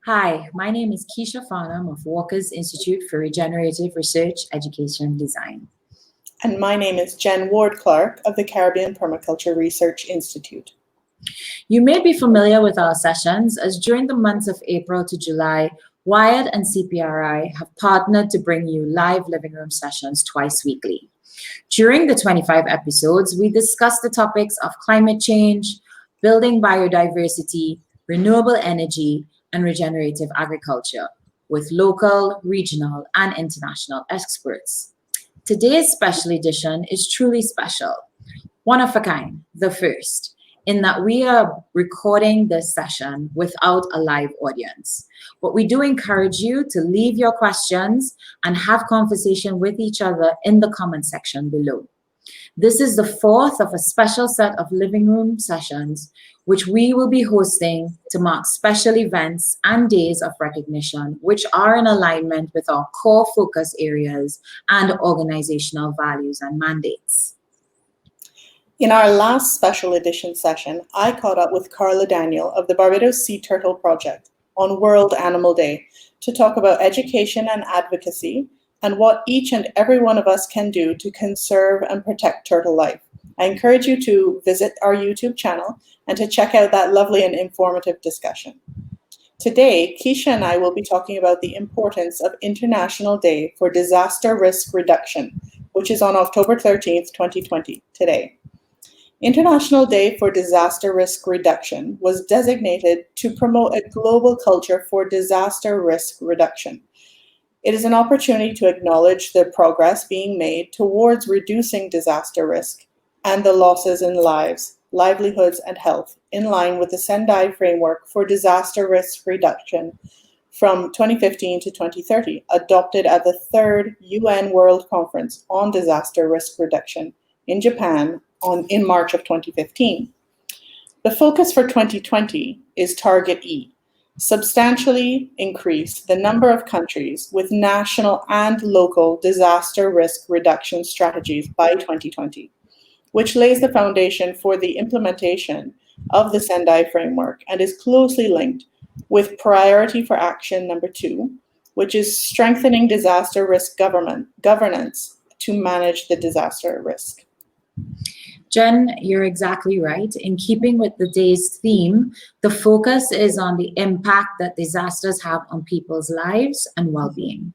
Hi, my name is Kiesha Farnum of Walker's Institute for Regenerative Research, Education and Design. And my name is Jenn Clarke of the Caribbean Permaculture Research Institute. You may be familiar with our sessions as during the months of April to July, WIRRED and CPRI have partnered to bring you live living room sessions twice weekly. During the 25 episodes, we discuss the topics of climate change, building biodiversity, renewable energy, and regenerative agriculture with local, regional, and international experts. Today's special edition is truly special, one of a kind, the first, in that we are recording this session without a live audience. But we do encourage you to leave your questions and have conversation with each other in the comment section below. This is the fourth of a special set of living room sessions, which we will be hosting to mark special events and days of recognition, which are in alignment with our core focus areas and organizational values and mandates. In our last special edition session, I caught up with Carla Daniel of the Barbados Sea Turtle Project on World Animal Day to talk about education and advocacy and what each and every one of us can do to conserve and protect turtle life. I encourage you to visit our YouTube channel and to check out that lovely and informative discussion. Today, Kiesha and I will be talking about the importance of International Day for Disaster Risk Reduction, which is on October 13th, 2020, today. International Day for Disaster Risk Reduction was designated to promote a global culture for disaster risk reduction. It is an opportunity to acknowledge the progress being made towards reducing disaster risk and the losses in lives, livelihoods, and health in line with the Sendai Framework for Disaster Risk Reduction from 2015 to 2030, adopted at the 3rd UN World Conference on Disaster Risk Reduction in Japan in March of 2015. The focus for 2020 is Target E, substantially increase the number of countries with national and local disaster risk reduction strategies by 2020, which lays the foundation for the implementation of the Sendai Framework and is closely linked with priority for action number 2, which is strengthening disaster risk governance to manage the disaster risk. Jenn, you're exactly right. In keeping with the day's theme, the focus is on the impact that disasters have on people's lives and well-being.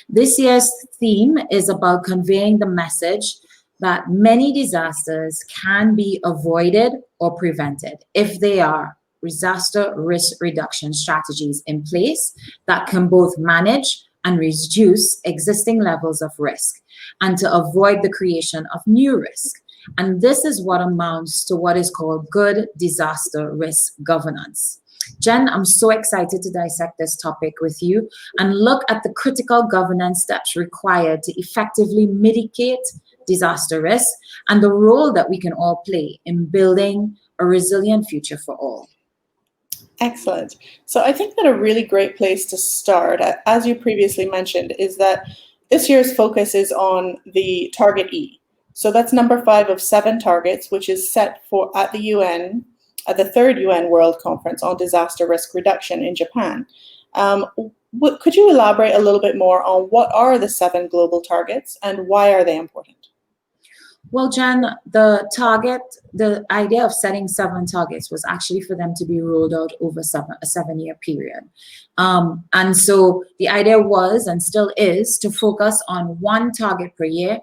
This year's theme is about conveying the message that many disasters can be avoided or prevented if there are disaster risk reduction strategies in place that can both manage and reduce existing levels of risk and to avoid the creation of new risk. And this is what amounts to what is called good disaster risk governance. Jenn, I'm so excited to dissect this topic with you and look at the critical governance steps required to effectively mitigate disaster risk and the role that we can all play in building a resilient future for all. Excellent. So I think that a really great place to start, as you previously mentioned, is that this year's focus is on the Target E. So that's number 5 of 7 targets, which is set for at the UN, at the 3rd UN World Conference on Disaster Risk Reduction in Japan. Could you elaborate a little bit more on what are the 7 global targets and why are they important? Well, Jenn, the idea of setting 7 targets was actually for them to be rolled out over a 7-year period. And so the idea was and still is to focus on 1 target per year,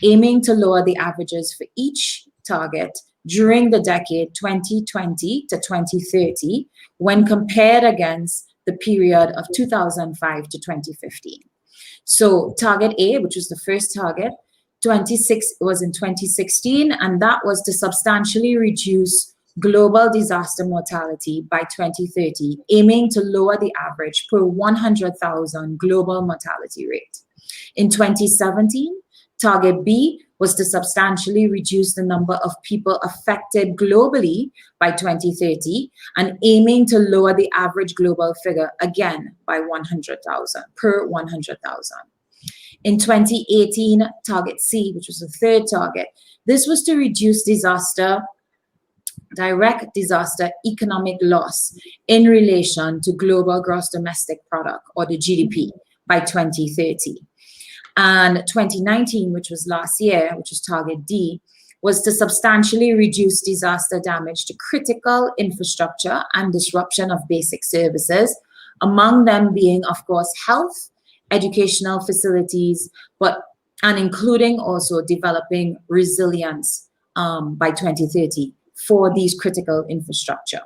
aiming to lower the averages for each target during the decade 2020 to 2030 when compared against the period of 2005 to 2015. So target A, which was the first target, was in 2016, and that was to substantially reduce global disaster mortality by 2030, aiming to lower the average per 100,000 global mortality rate. In 2017, Target B was to substantially reduce the number of people affected globally by 2030 and aiming to lower the average global figure again by 100,000 per 100,000. In 2018, Target C, which was the 3rd target, this was to reduce disaster direct disaster economic loss in relation to global gross domestic product, or the GDP, by 2030. And 2019, which was last year, which was target D, was to substantially reduce disaster damage to critical infrastructure and disruption of basic services, among them being, of course, health, educational facilities, and including also developing resilience by 2030 for these critical infrastructure.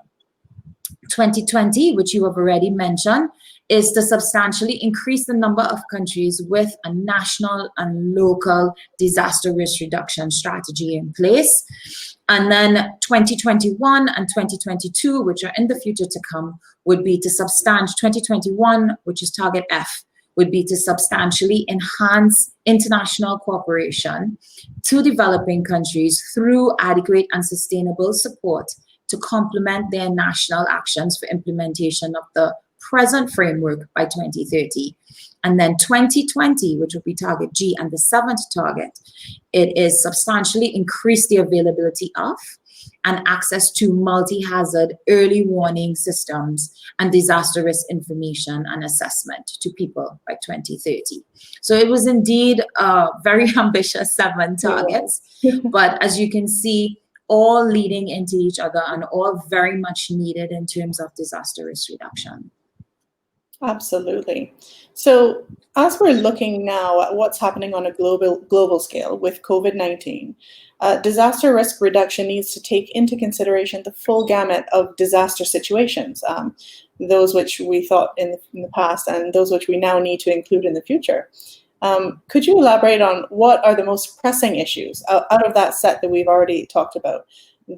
2020, which you have already mentioned, is to substantially increase the number of countries with a national and local disaster risk reduction strategy in place. And then 2021 and 2022, which are in the future to come, would be to 2021, which is target F, would be to substantially enhance international cooperation to developing countries through adequate and sustainable support to complement their national actions for implementation of the present framework by 2030. And then 2020, which would be target G, and the seventh target, it is substantially increase the availability of and access to multi-hazard early warning systems and disaster risk information and assessment to people by 2030. So it was indeed a very ambitious 7 targets, but as you can see, all leading into each other and all very much needed in terms of disaster risk reduction. Absolutely. So as we're looking now at what's happening on a global scale with COVID-19, disaster risk reduction needs to take into consideration the full gamut of disaster situations, those which we thought in the past and those which we now need to include in the future. Could you elaborate on what are the most pressing issues out of that set that we've already talked about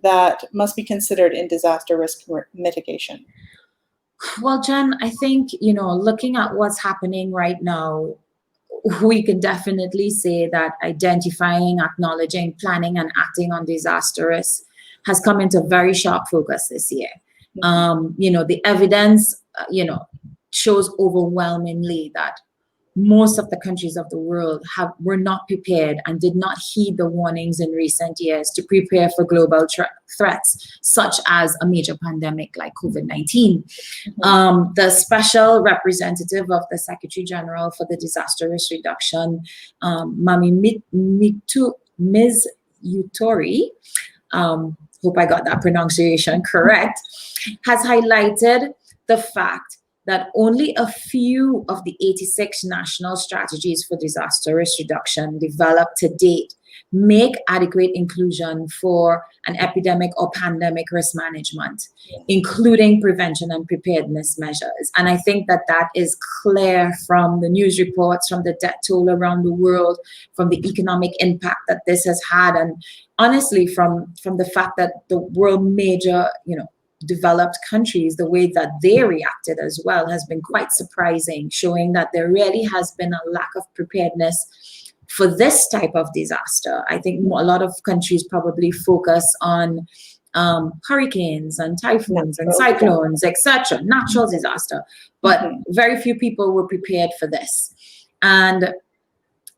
that must be considered in disaster risk mitigation? Well, Jenn, I think, looking at what's happening right now, we can definitely say that identifying, acknowledging, planning, and acting on disaster risk has come into very sharp focus this year. The evidence, shows overwhelmingly that most of the countries of the world were not prepared and did not heed the warnings in recent years to prepare for global threats, such as a major pandemic like COVID-19. The special representative of the Secretary General for the Disaster Risk Reduction, Ms. Utori, hope I got that pronunciation correct, has highlighted the fact that only a few of the 86 national strategies for disaster risk reduction developed to date make adequate inclusion for an epidemic or pandemic risk management, including prevention and preparedness measures. And I think that is clear from the news reports, from the death toll around the world, from the economic impact that this has had, and honestly from the fact that the world major, developed countries, the way that they reacted as well has been quite surprising, showing that there really has been a lack of preparedness for this type of disaster. I think a lot of countries probably focus on hurricanes and typhoons and cyclones, etc., natural disaster, but very few people were prepared for this. And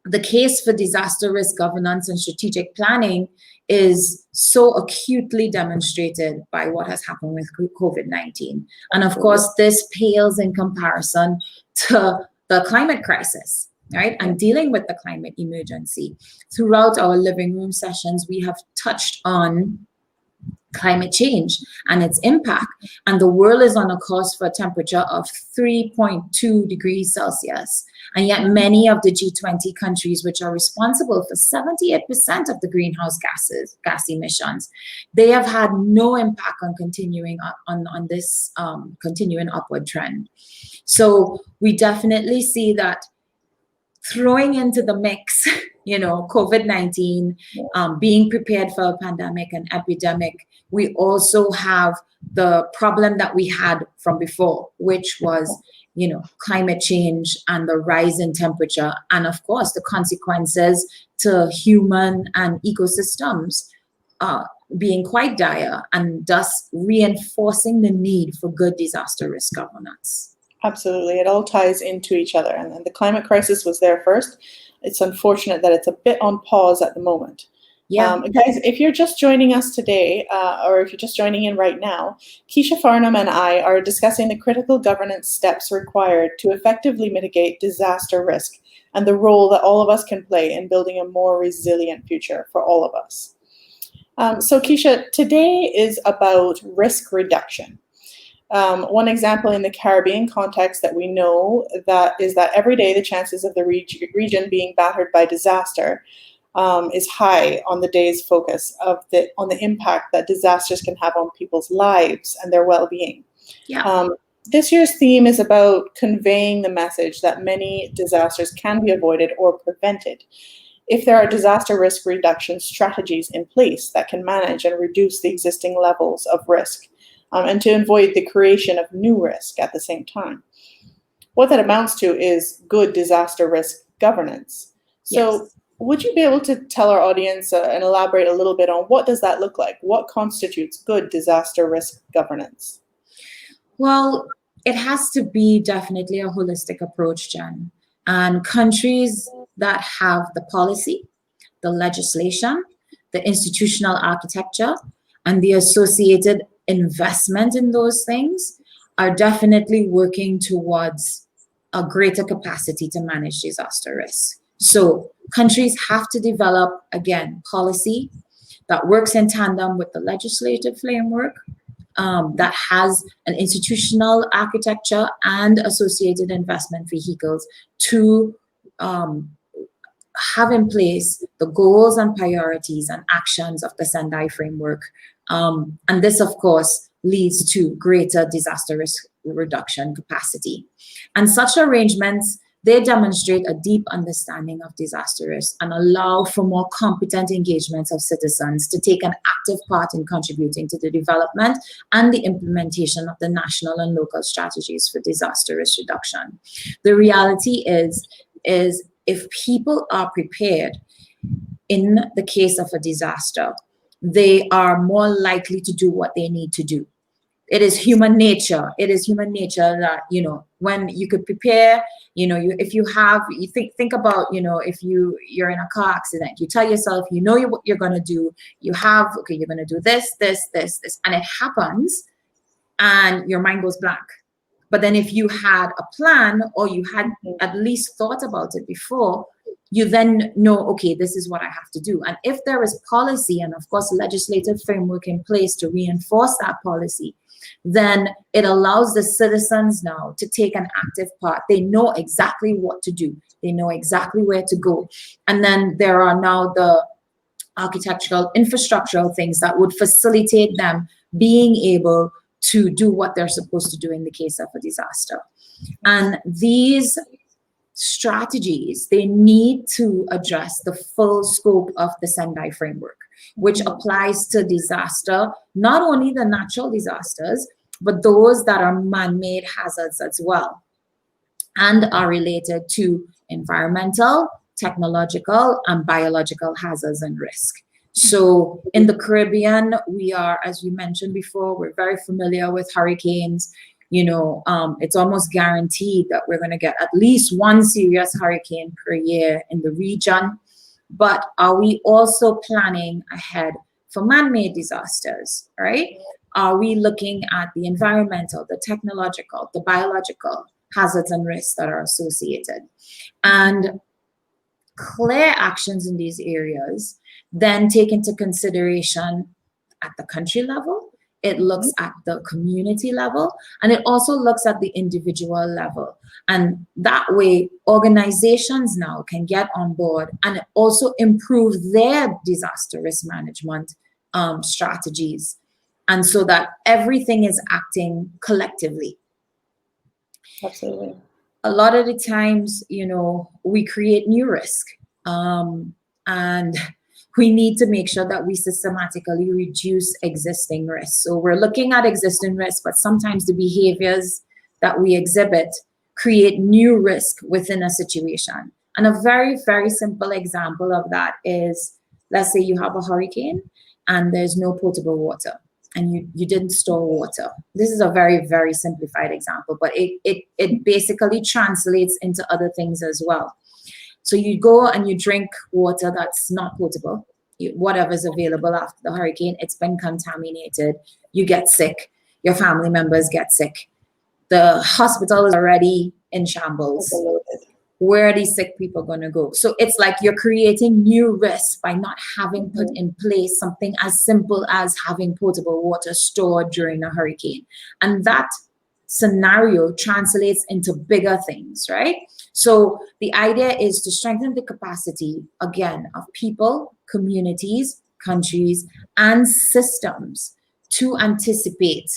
the case for disaster risk governance and strategic planning is so acutely demonstrated by what has happened with COVID-19. And of course, this pales in comparison to the climate crisis, right? And dealing with the climate emergency. Throughout our living room sessions, we have touched on climate change and its impact. And the world is on a course for a temperature of 3.2 degrees Celsius. And yet many of the G20 countries, which are responsible for 78% of the greenhouse gas emissions, they have had no impact on continuing on this continuing upward trend. So we definitely see that throwing into the mix, COVID-19, being prepared for a pandemic and epidemic, we also have the problem that we had from before, which was, climate change and the rise in temperature, and of course, the consequences to human and ecosystems being quite dire, and thus reinforcing the need for good disaster risk governance. Absolutely. It all ties into each other. And the climate crisis was there first. It's unfortunate that it's a bit on pause at the moment. Yeah. Guys, if you're just joining us today, or if you're just joining in right now, Kiesha, Farnum, and I are discussing the critical governance steps required to effectively mitigate disaster risk and the role that all of us can play in building a more resilient future for all of us. So Kiesha, today is about risk reduction. One example in the Caribbean context that we know that is that every day the chances of the region being battered by disaster is high on the day's focus on the impact that disasters can have on people's lives and their well-being. Yeah. This year's theme is about conveying the message that many disasters can be avoided or prevented if there are disaster risk reduction strategies in place that can manage and reduce the existing levels of risk, and to avoid the creation of new risk at the same time. What that amounts to is good disaster risk governance. So Yes. would you be able to tell our audience and elaborate a little bit on what does that look like? What constitutes good disaster risk governance? Well, it has to be definitely a holistic approach, Jenn. And countries that have the policy, the legislation, the institutional architecture, and the associated investment in those things are definitely working towards a greater capacity to manage disaster risk. So countries have to develop, again, policy that works in tandem with the legislative framework, that has an institutional architecture and associated investment vehicles to have in place the goals and priorities and actions of the Sendai Framework. And this, of course, leads to greater disaster risk reduction capacity. And such arrangements, they demonstrate a deep understanding of disaster risk and allow for more competent engagements of citizens to take an active part in contributing to the development and the implementation of the national and local strategies for disaster risk reduction. The reality is if people are prepared in the case of a disaster, they are more likely to do what they need to do. It is human nature. It is human nature that, when you could prepare, if you have, you think about, if you're in a car accident, you tell yourself, what you're going to do. You have, okay, you're going to do this, and it happens and your mind goes blank. But then if you had a plan or you had at least thought about it before, you then know, okay, this is what I have to do. And if there is policy and, of course, legislative framework in place to reinforce that policy, then it allows the citizens now to take an active part. They know exactly what to do. They know exactly where to go. And then there are now the architectural, infrastructural things that would facilitate them being able to do what they're supposed to do in the case of a disaster. And these strategies, they need to address the full scope of the Sendai Framework, which applies to disaster, not only the natural disasters, but those that are man-made hazards as well, and are related to environmental, technological, and biological hazards and risk. So in the Caribbean, we are, as we mentioned before, we're very familiar with hurricanes. It's almost guaranteed that we're going to get at least one serious hurricane per year in the region. But are we also planning ahead for man-made disasters, right? Are we looking at the environmental, the technological, the biological hazards and risks that are associated? And clear actions in these areas then take into consideration at the country level, it looks at the community level, and it also looks at the individual level. And that way, organizations now can get on board and also improve their disaster risk management strategies. And so that everything is acting collectively. Absolutely. A lot of the times, we create new risk. And we need to make sure that we systematically reduce existing risks. So we're looking at existing risks, but sometimes the behaviors that we exhibit create new risk within a situation. And a very, very simple example of that is, let's say you have a hurricane and there's no potable water and you didn't store water. This is a very, very simplified example, but it basically translates into other things as well. So you go and you drink water that's not potable, whatever's available after the hurricane, it's been contaminated. You get sick. Your family members get sick. The hospital is already in shambles. Where are these sick people going to go? So it's like you're creating new risks by not having put in place something as simple as having potable water stored during a hurricane. And that scenario translates into bigger things, right? So the idea is to strengthen the capacity, again, of people, communities, countries, and systems to anticipate,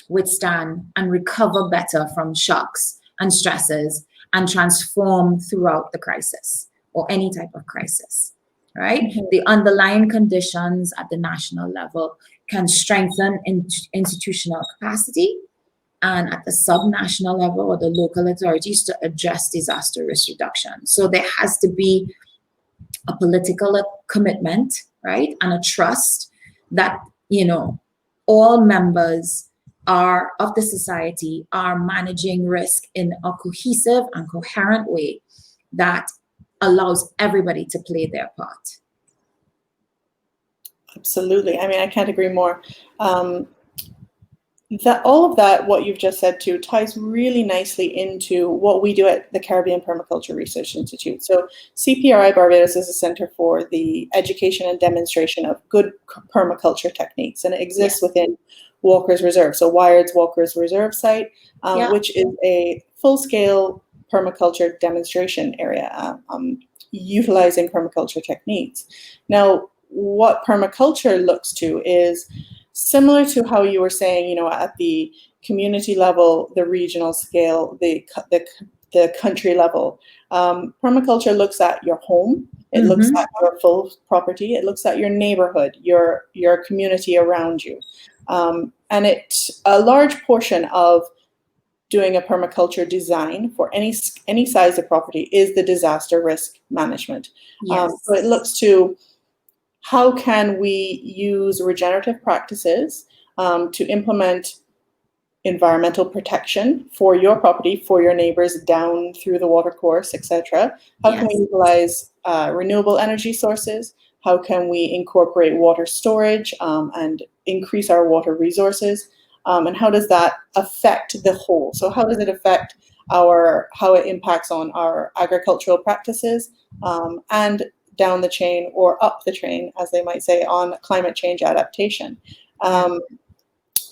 withstand, and recover better from shocks and stresses and transform throughout the crisis or any type of crisis, right? The underlying conditions at the national level can strengthen institutional capacity, and at the subnational level or the local authorities to address disaster risk reduction. So there has to be a political commitment, right? And a trust that, all members of the society are managing risk in a cohesive and coherent way that allows everybody to play their part. Absolutely. I mean, I can't agree more. All of that, what you've just said too, ties really nicely into what we do at the Caribbean Permaculture Research Institute. So CPRI Barbados is a center for the education and demonstration of good permaculture techniques, and it exists within Walker's Reserve. So WIRRED's Walker's Reserve site, which is a full-scale permaculture demonstration area utilizing permaculture techniques. Now, what permaculture looks to is similar to how you were saying, at the community level, the regional scale, the country level. Permaculture looks at your home. It looks at your full property. It looks at your neighborhood, your community around you. And it's a large portion of doing a permaculture design for any size of property is the disaster risk management. So it looks to how can we use regenerative practices to implement environmental protection for your property, for your neighbors down through the watercourse, etc. How can we utilize renewable energy sources? How can we incorporate water storage and increase our water resources? And how does that affect the whole? So how does it affect how it impacts on our agricultural practices and down the chain or up the train, as they might say, on climate change adaptation?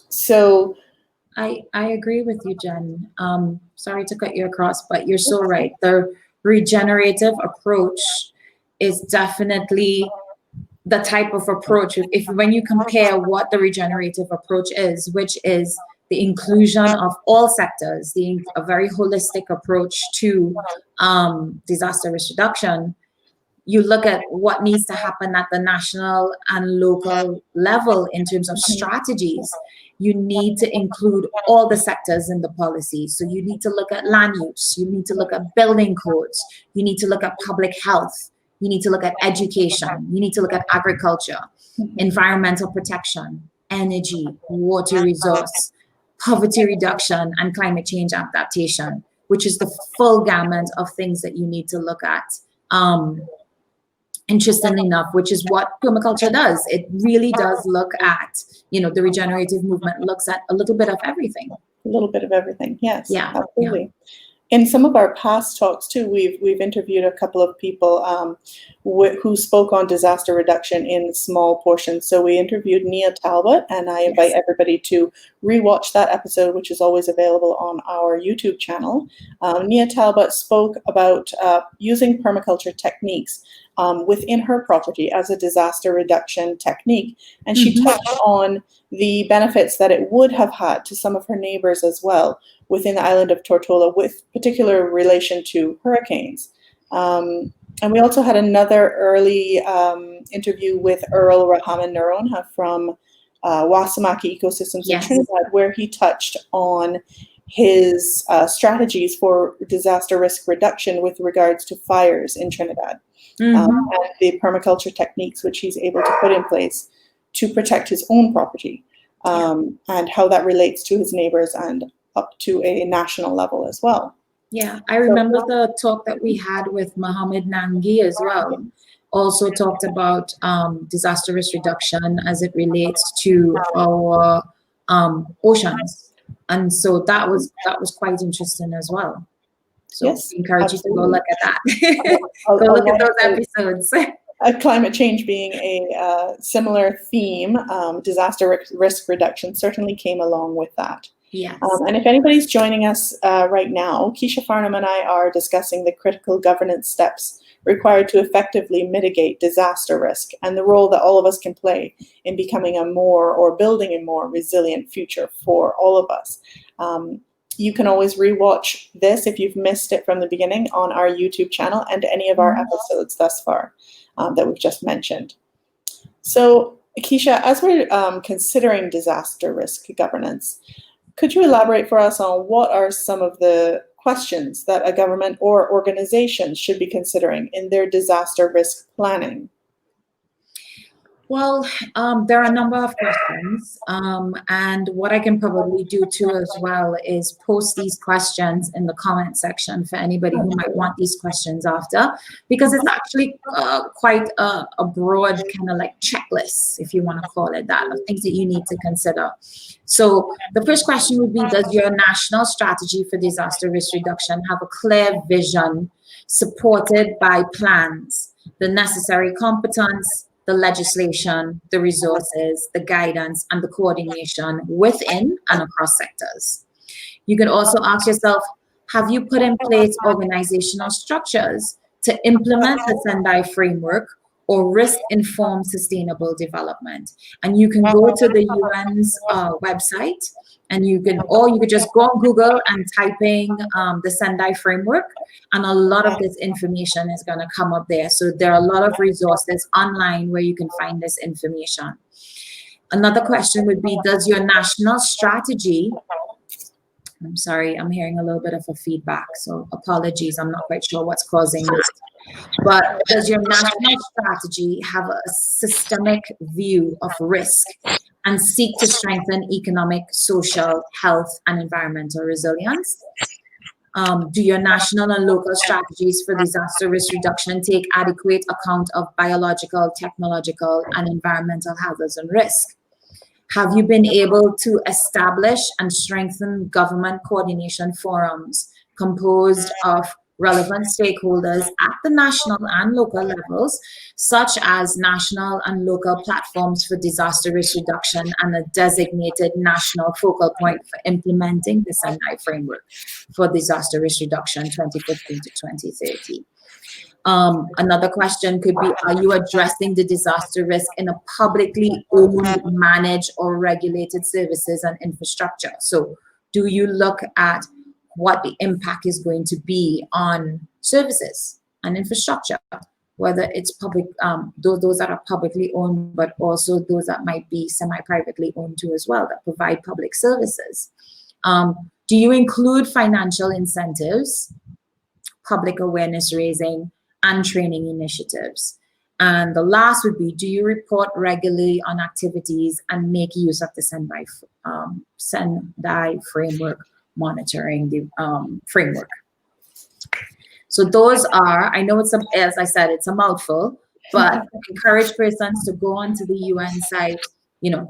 So I agree with you, Jen. Sorry to cut you across, but you're so right. The regenerative approach is definitely the type of approach, when you compare what the regenerative approach is, which is the inclusion of all sectors, a very holistic approach to disaster risk reduction. You look at what needs to happen at the national and local level in terms of strategies. You need to include all the sectors in the policy. So you need to look at land use. You need to look at building codes. You need to look at public health. You need to look at education. You need to look at agriculture, environmental protection, energy, water resource, poverty reduction, and climate change adaptation, which is the full gamut of things that you need to look at. Interestingly enough, which is what permaculture does. It really does look at, the regenerative movement looks at a little bit of everything. A little bit of everything, yes. Yeah, absolutely. In some of our past talks too, we've interviewed a couple of people who spoke on disaster reduction in small portions. So we interviewed Nia Talbot, and I invite everybody to rewatch that episode, which is always available on our YouTube channel. Nia Talbot spoke about using permaculture techniques within her property as a disaster reduction technique. And she touched on the benefits that it would have had to some of her neighbors as well within the island of Tortola, with particular relation to hurricanes. And we also had another early interview with Earl Rahaman Naronha from Wasamaki Ecosystems in Trinidad, where he touched on his strategies for disaster risk reduction with regards to fires in Trinidad. And the permaculture techniques which he's able to put in place to protect his own property, and how that relates to his neighbors and up to a national level as well. Yeah, I remember the talk that we had with Mohammed Nangi as well, also talked about disaster risk reduction as it relates to our oceans. And so that was quite interesting as well. So Yes, I encourage absolutely. you to go look at that. Go look at those episodes. Climate change being a similar theme, disaster risk reduction certainly came along with that. Yes. And if anybody's joining us right now, Kiesha, Farnum and I are discussing the critical governance steps required to effectively mitigate disaster risk and the role that all of us can play in becoming a more or building a more resilient future for all of us. You can always rewatch this if you've missed it from the beginning on our YouTube channel and any of our episodes thus far that we've just mentioned. So, Kiesha, as we're considering disaster risk governance, could you elaborate for us on what are some of the questions that a government or organization should be considering in their disaster risk planning? Well, there are a number of questions, and what I can probably do too as well is post these questions in the comment section for anybody who might want these questions after, because it's actually quite a broad kind of like checklist, if you want to call it that, of things that you need to consider. So the first question would be, does your national strategy for disaster risk reduction have a clear vision supported by plans, the necessary competence, the legislation, the resources, the guidance, and the coordination within and across sectors? You can also ask yourself, have you put in place organizational structures to implement the Sendai Framework or risk-informed sustainable development? And you can go to the UN's website, and you could just go on Google and type in the Sendai Framework, and a lot of this information is going to come up there. So there are a lot of resources online where you can find this information. Another question would be, does your national strategy, I'm sorry, I'm hearing a little bit of a feedback, so apologies, I'm not quite sure what's causing that. But does your national strategy have a systemic view of risk and seek to strengthen economic, social, health, and environmental resilience? Do your national and local strategies for disaster risk reduction take adequate account of biological, technological, and environmental hazards and risk? Have you been able to establish and strengthen government coordination forums composed of relevant stakeholders at the national and local levels, such as national and local platforms for disaster risk reduction and a designated national focal point for implementing the Sendai Framework for disaster risk reduction 2015 to 2030? Another question could be, are you addressing the disaster risk in a publicly owned, managed, or regulated services and infrastructure? So do you look at what the impact is going to be on services and infrastructure, whether it's public, those that are publicly owned, but also those that might be semi-privately owned too as well, that provide public services? Do you include financial incentives, public awareness raising, and training initiatives? And the last would be, do you report regularly on activities and make use of the Sendai Framework monitoring the framework? So those are, I know it's, as I said, it's a mouthful, but encourage persons to go onto the UN site,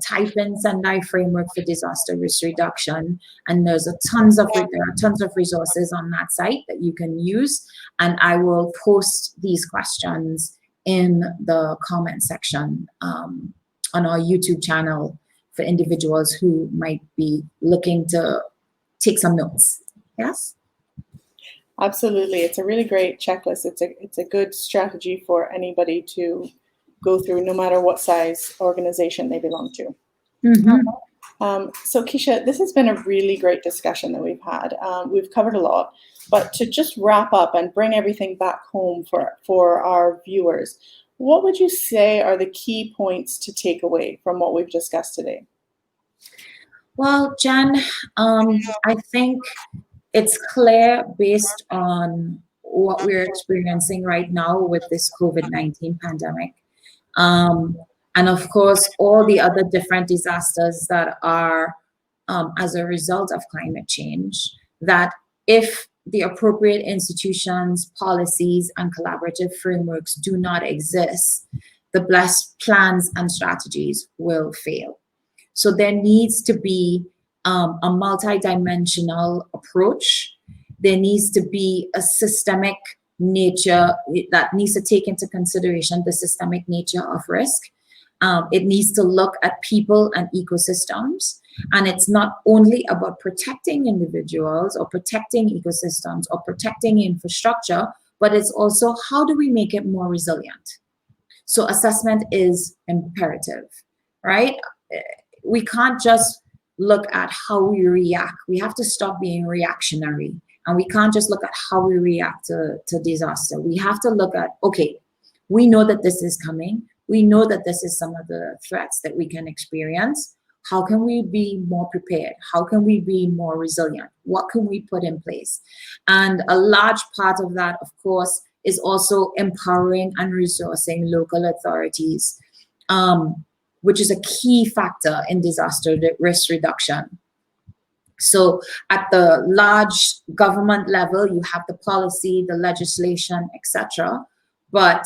type in Sendai Framework for disaster risk reduction, and there are tons of resources on that site that you can use. And I will post these questions in the comment section on our YouTube channel for individuals who might be looking to take some notes. Yes? Absolutely. It's a really great checklist. It's a good strategy for anybody to go through, no matter what size organization they belong to. Mm-hmm. So Kiesha, this has been a really great discussion that we've had. We've covered a lot, but to just wrap up and bring everything back home for our viewers, what would you say are the key points to take away from what we've discussed today? Well, Jenn, I think it's clear based on what we're experiencing right now with this COVID-19 pandemic. And of course, all the other different disasters that are as a result of climate change, that if the appropriate institutions, policies, and collaborative frameworks do not exist, the best plans and strategies will fail. So there needs to be a multidimensional approach. There needs to be a systemic nature that needs to take into consideration the systemic nature of risk. It needs to look at people and ecosystems. And it's not only about protecting individuals or protecting ecosystems or protecting infrastructure, but it's also how do we make it more resilient? So assessment is imperative, right? We can't just look at how we react. We have to stop being reactionary. And we can't just look at how we react to disaster. We have to look at, okay, we know that this is coming. We know that this is some of the threats that we can experience. How can we be more prepared? How can we be more resilient? What can we put in place? And a large part of that, of course, is also empowering and resourcing local authorities, which is a key factor in disaster risk reduction. So at the large government level, you have the policy, the legislation, etc. But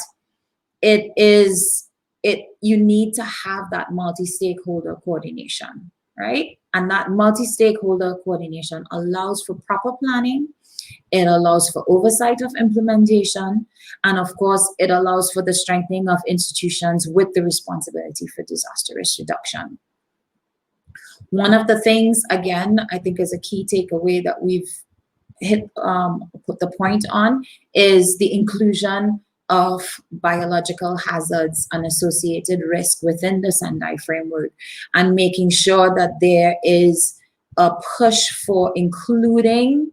you need to have that multi-stakeholder coordination, right? And that multi-stakeholder coordination allows for proper planning. It allows for oversight of implementation. And of course, it allows for the strengthening of institutions with the responsibility for disaster risk reduction. One of the things, again, I think is a key takeaway that we've put the point on is the inclusion of biological hazards and associated risk within the Sendai Framework, and making sure that there is a push for including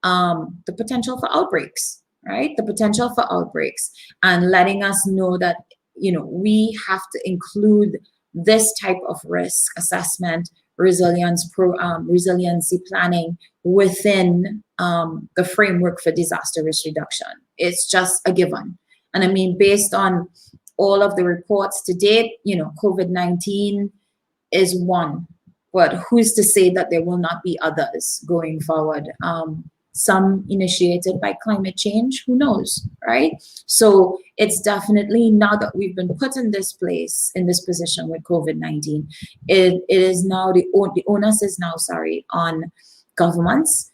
the potential for outbreaks, right? The potential for outbreaks, and letting us know that, we have to include this type of risk assessment, resiliency planning within the framework for disaster risk reduction. It's just a given. And I mean, based on all of the reports to date, COVID-19 is one, but who's to say that there will not be others going forward? Some initiated by climate change, who knows, right? So it's definitely, now that we've been put in this place, in this position with COVID-19, it is now, the onus is now, on governments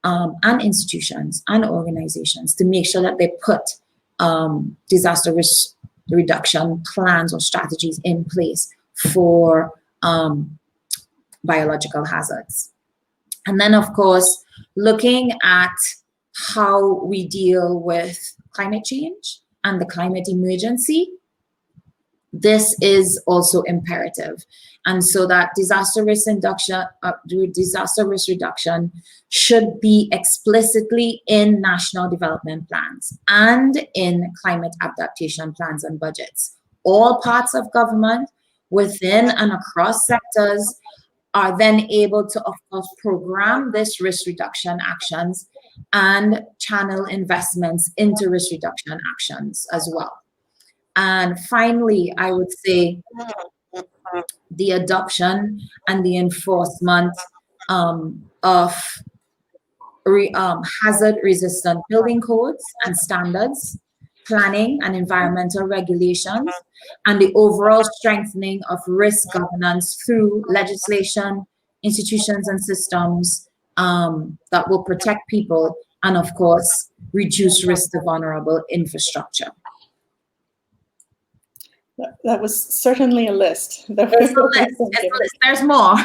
and institutions and organizations to make sure that they put disaster risk reduction plans or strategies in place for biological hazards. And then, of course, looking at how we deal with climate change and the climate emergency, this is also imperative. And so that disaster risk reduction should be explicitly in national development plans and in climate adaptation plans and budgets. All parts of government within and across sectors are then able to, of course, program this risk reduction actions and channel investments into risk reduction actions as well. And finally, I would say the adoption and the enforcement of hazard-resistant building codes and standards, planning and environmental regulations, and the overall strengthening of risk governance through legislation, institutions, and systems that will protect people and, of course, reduce risk to vulnerable infrastructure. That was certainly a list. There's a list. There's more.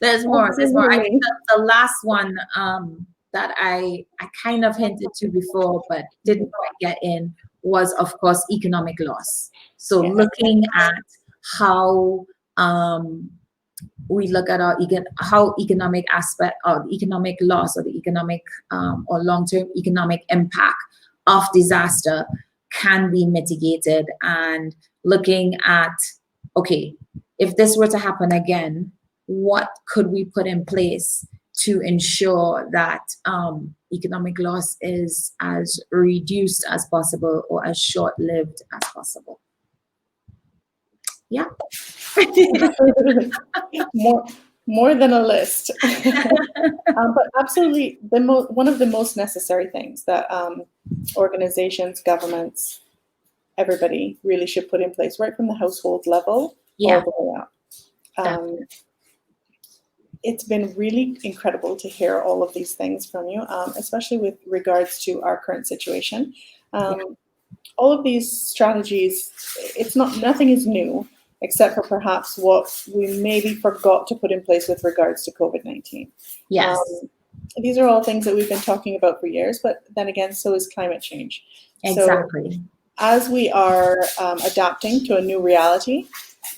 There's more. I think that's the last one that I kind of hinted to before, but didn't quite get in, was, of course, economic loss. So looking at how we look at how economic aspect of economic loss or the economic or long-term economic impact of disaster can be mitigated, and looking at, okay, if this were to happen again, what could we put in place to ensure that economic loss is as reduced as possible or as short-lived as possible. Yeah. more than a list. But absolutely, one of the most necessary things that organizations, governments, everybody really should put in place, right from the household level all the way up. It's been really incredible to hear all of these things from you, especially with regards to our current situation. All of these strategies, nothing is new, except for perhaps what we maybe forgot to put in place with regards to COVID-19. Yes. These are all things that we've been talking about for years, but then again, so is climate change. Exactly. So as we are adapting to a new reality,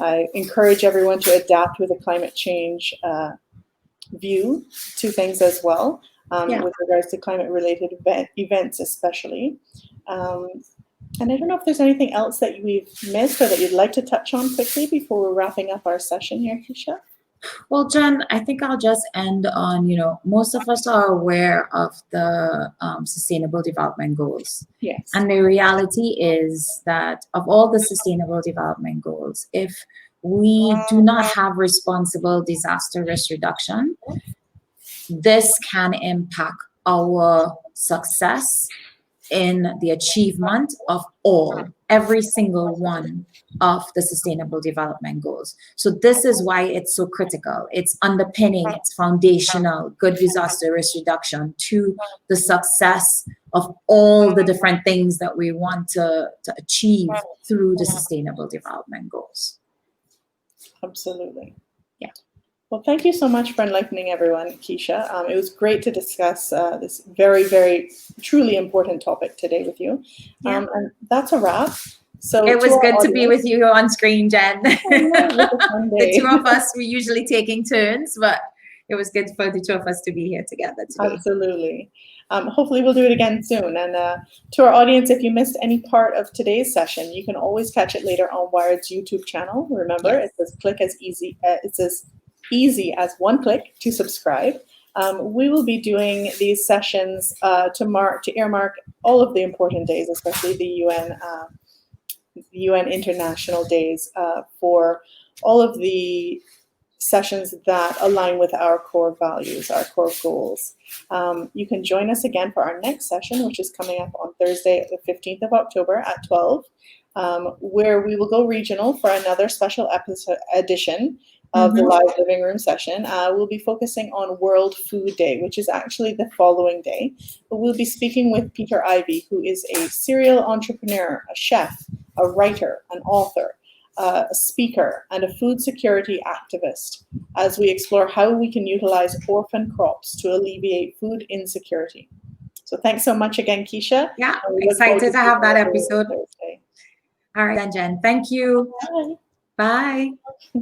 I encourage everyone to adapt with a climate change view to things as well, with regards to climate-related events especially. And I don't know if there's anything else that we've missed or that you'd like to touch on quickly before we're wrapping up our session here, Kiesha? Well, Jenn, I think I'll just end on, most of us are aware of the Sustainable Development Goals. Yes. And the reality is that of all the Sustainable Development Goals, if we do not have responsible disaster risk reduction, this can impact our success in the achievement of every single one of the Sustainable Development Goals. So this is why it's so critical. It's underpinning, it's foundational, good disaster risk reduction to the success of all the different things that we want to achieve through the Sustainable Development Goals. Absolutely. Yeah. Well, thank you so much for enlightening everyone, Kiesha. It was great to discuss this very, very, truly important topic today with you. And that's a wrap. So it was good to be with you on screen, Jenn. The two of us, we're usually taking turns, but it was good for the two of us to be here together today. Absolutely. Hopefully we'll do it again soon. And to our audience, if you missed any part of today's session, you can always catch it later on WIRRED's YouTube channel. Remember, it's as easy as one click to subscribe. We will be doing these sessions to earmark all of the important days, especially the UN International Days, for all of the sessions that align with our core values, our core goals. You can join us again for our next session, which is coming up on Thursday, the 15th of October at 12, where we will go regional for another special edition of the live living room session. We'll be focusing on World Food Day, which is actually the following day. But we'll be speaking with Peter Ivy, who is a serial entrepreneur, a chef, a writer, an author, a speaker, and a food security activist, as we explore how we can utilize orphan crops to alleviate food insecurity. So thanks so much again, Kiesha. Yeah, excited to have that episode. All right, then, Jenn. Thank you. Bye. Bye.